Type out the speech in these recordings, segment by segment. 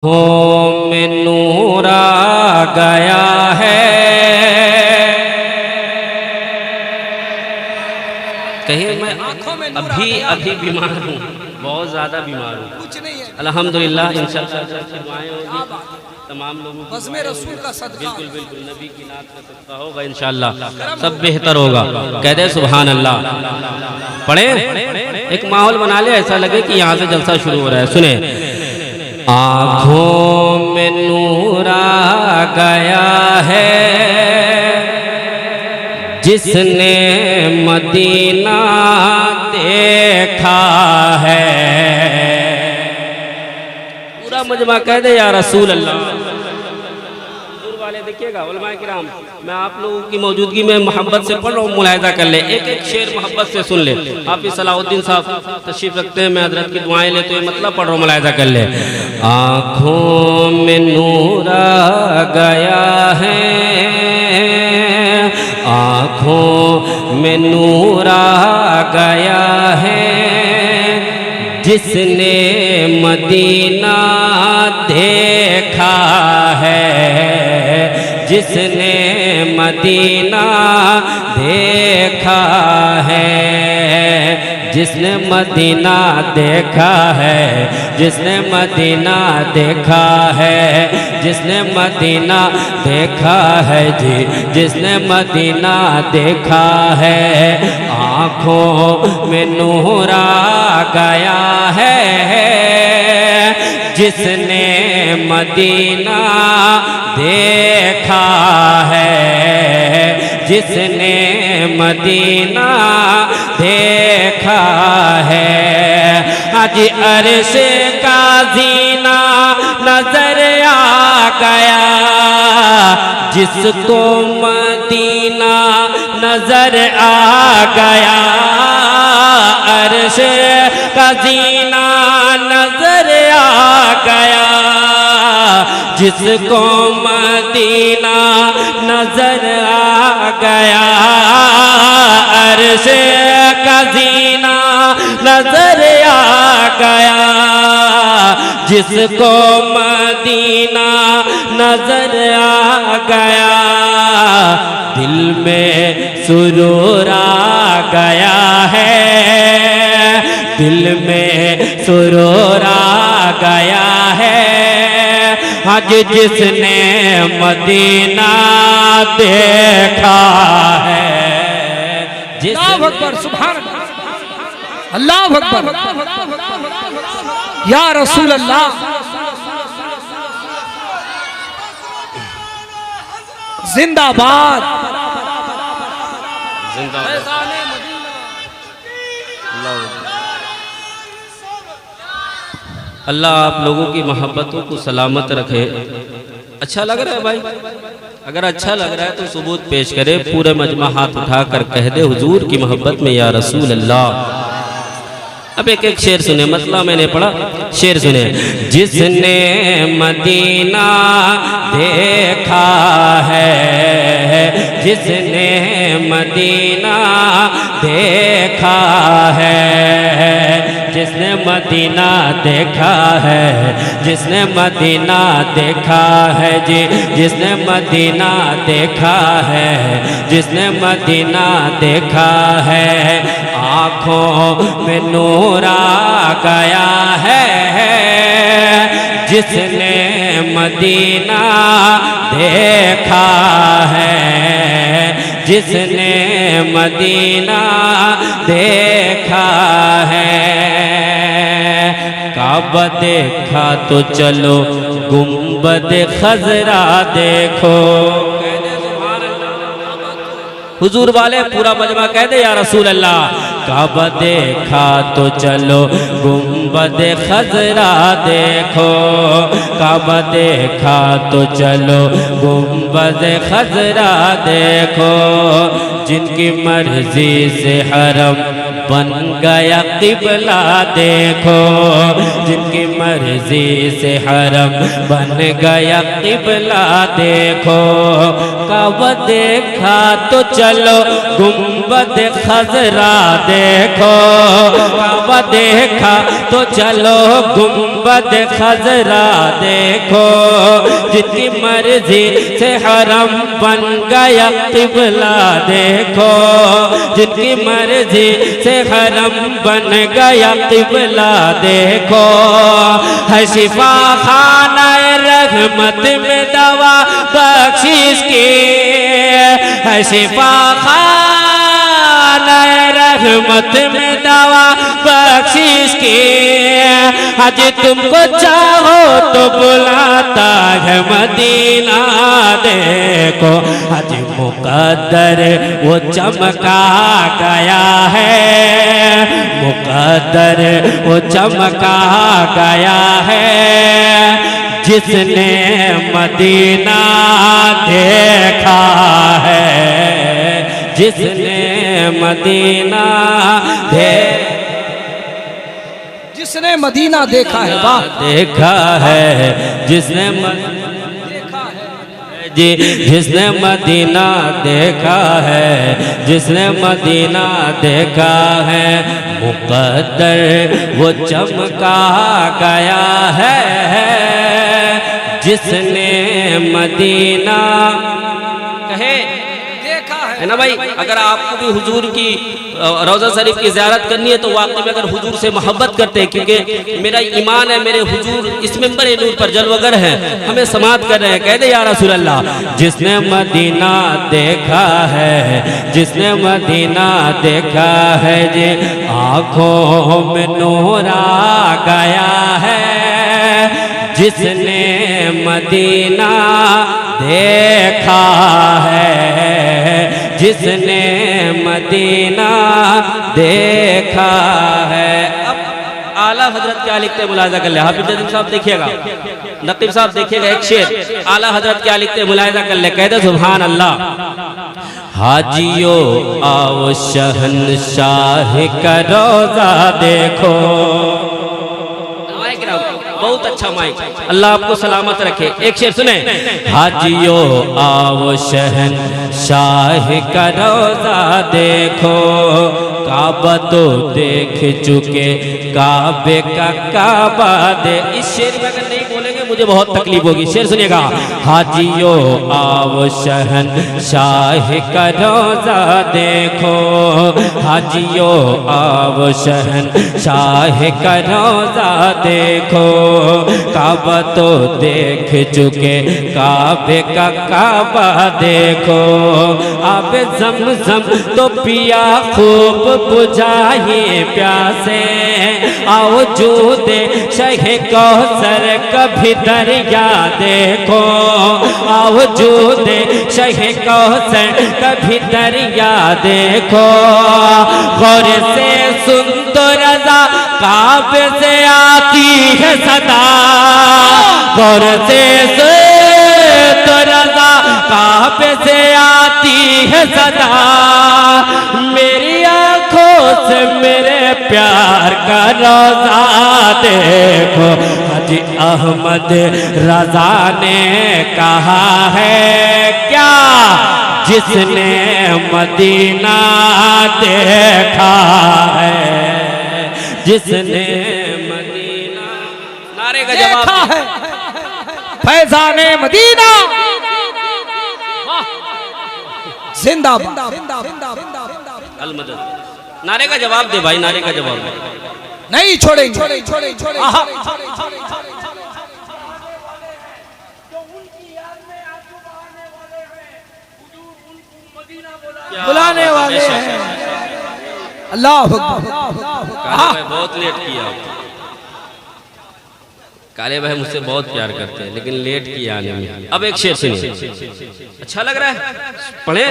में नूर आ गया है। कहिए मैं अभी बीमार हूँ, बहुत ज़्यादा बीमार हूँ। कुछ नहीं है, अल्हम्दुलिल्लाह इंशाअल्लाह दुआएं होगी तमाम लोगों की। बस में रसूल का सदका। बिल्कुल बिल्कुल नबी की नात का सदका होगा इंशाअल्लाह, सब बेहतर होगा। कह दे सुभान अल्लाह। पढ़े, एक माहौल बना ले, ऐसा लगे कि यहाँ से जलसा शुरू हो रहा है। सुने, आँखों में नूर आ गया है जिसने मदीना देखा है। पूरा मजमा कह दे या रसूल अल्लाह। दूर वाले देखिएगा उलमाए किराम, मैं आप लोगों की मौजूदगी में मोहब्बत से पढ़ रहा हूँ, मुलाहिजा कर ले, एक एक शेर मोहब्बत से सुन ले। आप ही सलाहुद्दीन साहब तशरीफ रखते हैं, मैं हजरत की दुआएं ले, तो ये मतलब पढ़ रहा हूँ, मुलाहिजा कर ले। आँखों में नूर आ गया है, आँखों में नूर आ गया है जिसने मदीना देखा है, जिसने मदीना देखा है, जिसने मदीना देखा है, जिसने मदीना देखा है, जिसने मदीना देखा है जी, जिसने मदीना देखा है। आँखों में नूर आ गया है जिसने मदीना देखा है, जिसने मदीना देखा है। आज अर्श का जीना नजर आ गया जिसको मदीना नजर आ गया, अर्श का जीना नजर आ गया जिसको मदीना नजर आ गया, अर्श का जीना नजर आ गया जिसको मदीना नजर आ गया। दिल में सुरूर आ गया है, दिल में सुरूर आ गया है आज जिसने मदीना देखा है। अल्लाह अकबर, सुभान अल्लाह अकबर, या रसूल अल्लाह। जिंदाबाद जिंदाबाद। अल्लाह आप लोगों की मोहब्बतों को सलामत रखे। अच्छा लग रहा है भाई? अगर अच्छा लग रहा है तो सबूत पेश करे, पूरे मजमा हाथ उठाकर कह दे हुजूर की मोहब्बत में या रसूल अल्लाह। अब एक एक शेर सुने, मतलब मैंने पढ़ा, शेर सुने। जिसने मदीना देखा है, जिसने मदीना देखा है, जिसने मदीना देखा है, जिसने मदीना देखा है जी, जिसने मदीना देखा है, जिसने मदीना देखा है। आँखों में नूर आ गया है जिसने मदीना देखा है, जिसने मदीना देखा है। काबा देखा तो चलो गुंबद खजरा देखो। हुजूर वाले पूरा मजमा कह दे या रसूल अल्लाह। काबा देखा तो चलो गुंबद खजरा देखो, काबा देखा तो चलो गुंबद खजरा देखो। जिनकी मर्जी से हरम बन गया क़िबला देखो, जिनकी मर्जी से हरम बन गया क़िबला देखो। काबा देखा तो चलो गुंबद खजरा देखो, काबा देखा तो चलो गुंबद खजरा देखो, जिनकी मर्जी से हरम बन गया क़िबला देखो, जिनकी मर्जी से हरम बन गया क़िबला देखो। है शिफा खाना रहमत में दवा बख्शिश की, है शिफा खाना रहमत में दवा बख्शिश की। आज तुमको चाहो तो बुलाता है मदीना देखो, आज मुकद्दर वो चमका गया है, मुकद्दर वो चमका गया है। जिसने मदीना देखा है, जिसने मदीना जिसने मदीना देखा है, वाह देखा है, जिसने देखा है जी, जिसने मदीना देखा है, जिसने मदीना देखा है, मुकद्दर वो चमका गया है। जिसने मदीना कहे है ना भाई। अगर आपको भी हुजूर की रोज़ा शरीफ की ज़ियारत करनी है तो वाकई में अगर हुजूर से मोहब्बत करते हैं, क्योंकि मेरा ईमान है मेरे हुजूर इस मिंबर नूर पर जलवगर हैं, हमें समात कर रहे हैं। कह दे या रसूल अल्लाह, जिसने मदीना देखा है, जिसने मदीना देखा है, जे आँखों में नूर आ गया है। जिसने मदीना देखा है, जिसने मदीना देखा है। अब आला हजरत क्या लिखते मुलाहिजा कर ले, हाफिज अजीम साहब देखिएगा, नकीब साहब देखिएगा, एक शेर आला हजरत क्या लिखते मुलाहिजा कर ले। कहते सुभान अल्लाह। हाजियो आओ शहंशाह का रोज़ा देखो, बहुत अच्छा माइक, अल्लाह आपको सलामत रखे। एक शेर सुने, हाजियो आओ शहंशाह का रोज़ा देखो, काबा तो देख चुके काबे का काबा दे। इस शेर में अगर नहीं बोलेंगे मुझे बहुत तकलीफ होगी। शेर सुनिएगा, हाजियो आओ शहंशाह का रोज़ा देखो, हाजियो आओ शहंशाह का रोज़ा देखो, काबा तो देख चुके काबे का काबा देखो। आबे ज़मज़म तो पिया खूब बुझाइए प्यासे, आओ जूदे शहे कौसर कभी दरिया देखो, आओ जूदे शहे कौसर कभी दरिया देखो। गौर से सुन तो रज़ा काबे से आती है सदा, गौर से तो रज़ा काबे से आती है सदा। मेरी आँखों से मेरे प्यार का रोज़ा देखो, हाजी अहमद रज़ा ने कहा है क्या, जिसने मदीना देखा है, जिसने मदीना नारे का जवाब है, फैज़ाने मदीना जिंदाबाद। अल मदद, नारे का जवाब दे भाई, नारे का जवाब दे। नहीं छोड़ेंगे, बुलाने वाले हैं। अल्लाह काले भाई बहुत लेट किया, काले भाई मुझसे बहुत प्यार करते हैं लेकिन लेट किया आने में। अब एक शेर सुनिए, अच्छा लग रहा है, पढ़े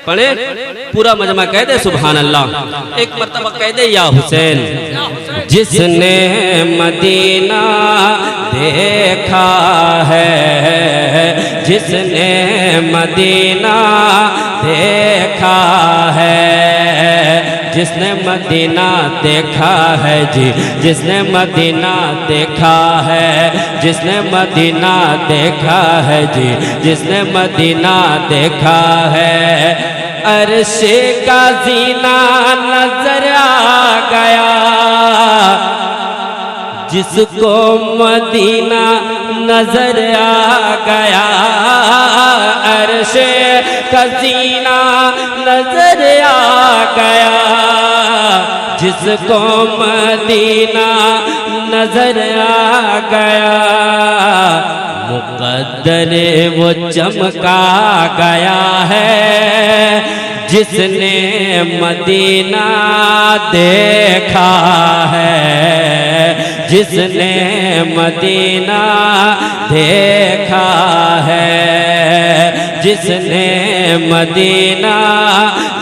पढ़े पूरा मजमा कह दे सुभान अल्लाह। एक मर्तबा कह दे या हुसैन, जिसने मदीना देखा है, जिसने मदीना देखा है, जिसने मदीना देखा है जी, जिसने मदीना देखा है, जिसने मदीना देखा है जी, जिसने मदीना देखा है। अर्शे का जीना नजर आ गया, जिसको मदीना नजर आ गया। अर्शे का जीना नजर आ गया, जिसको मदीना नजर आ गया। मुक़द्दर वो चमका गया है, जिसने मदीना देखा है, जिसने मदीना देखा है, जिसने मदीना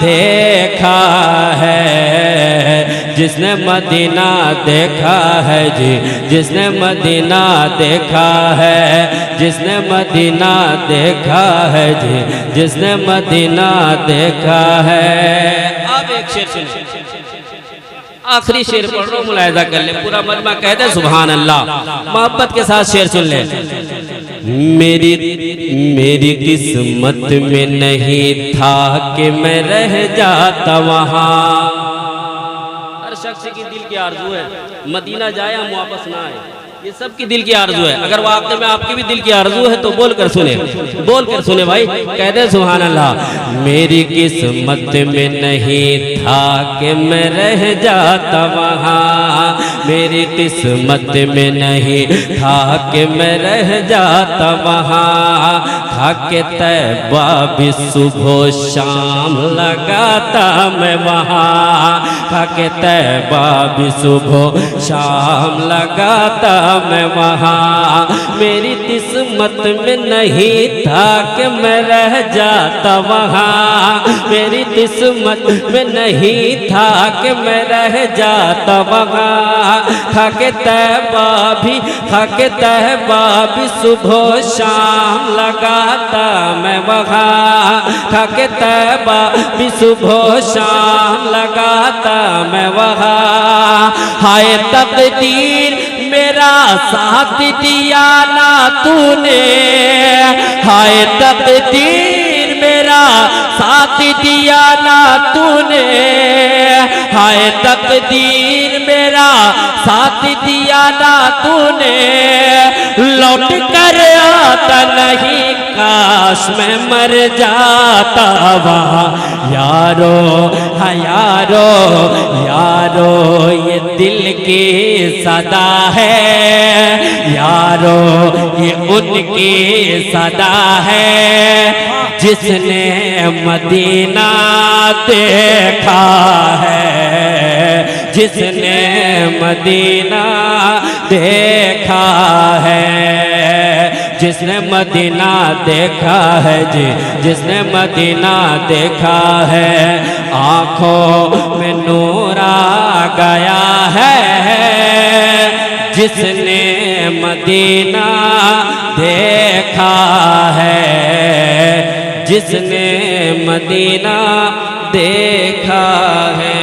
देखा है, जिसने मदीना देखा है जी, जिसने मदीना देखा है, जिसने मदीना देखा है जी, जिसने मदीना देखा है। अब एक शेर सुनिए, आखिरी शेर पढ़ रहा हूं, मुलाहिजा कर ले, पूरा मजमा कहते सुभान अल्लाह। मोहब्बत के साथ शेर सुन ले। मेरी किस्मत में नहीं था कि मैं रह जाता वहां। हर शख्स की दिल की आरज़ू है मदीना जाए हम वापस ना आए, ये सबकी दिल की आरज़ू है। अगर वाकई में आपकी भी दिल की आरज़ू है तो बोल कर सुने, बोल कर सुने भाई, कह दे सुभान अल्लाह। मेरी किस्मत में नहीं था कि मैं रह जाता वहाँ, मेरी किस्मत में नहीं था कि मैं रह जाता वहाँ। था के तैबा भी सुबह शाम लगाता मैं वहाँ, था के तैबा भी सुबह शाम लगाता मैं वहाँ। मेरी किस्मत में नहीं था कि मैं रह जाता वहाँ, मेरी किस्मत में नहीं था कि मैं रह जाता वहाँ। था के तैबा भी, था के तैबा भी सुबह शाम लगाता मैं वहाँ, था के तैबा भी सुबह शाम लगाता मैं वहाँ। हाय तकदीर मेरा साथ दिया ना तूने, हाय तकदीर मेरा साथ दिया ना तूने, हाय तकदीर मेरा साथ दिया ना तूने। लौट कर आता नहीं काश मैं मर जाता वहाँ। यारो हाँ यारो, यारो ये दिल की सदा है, यारो ये उनकी सदा है, जिसने मदीना देखा है, जिसने मदीना देखा है, जिसने मदीना देखा है जी, जिसने मदीना देखा है। आँखों में नूर आ गया है, जिसने मदीना देखा है, जिसने मदीना देखा है।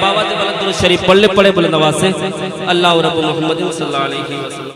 बाबा से बुलंद दुरूद शरीफ पढ़ ले, पढ़े बुलंद आवाज से। अल्लाह रब्बु मुहम्मद सल्लल्लाहु अलैहि वसल्लम।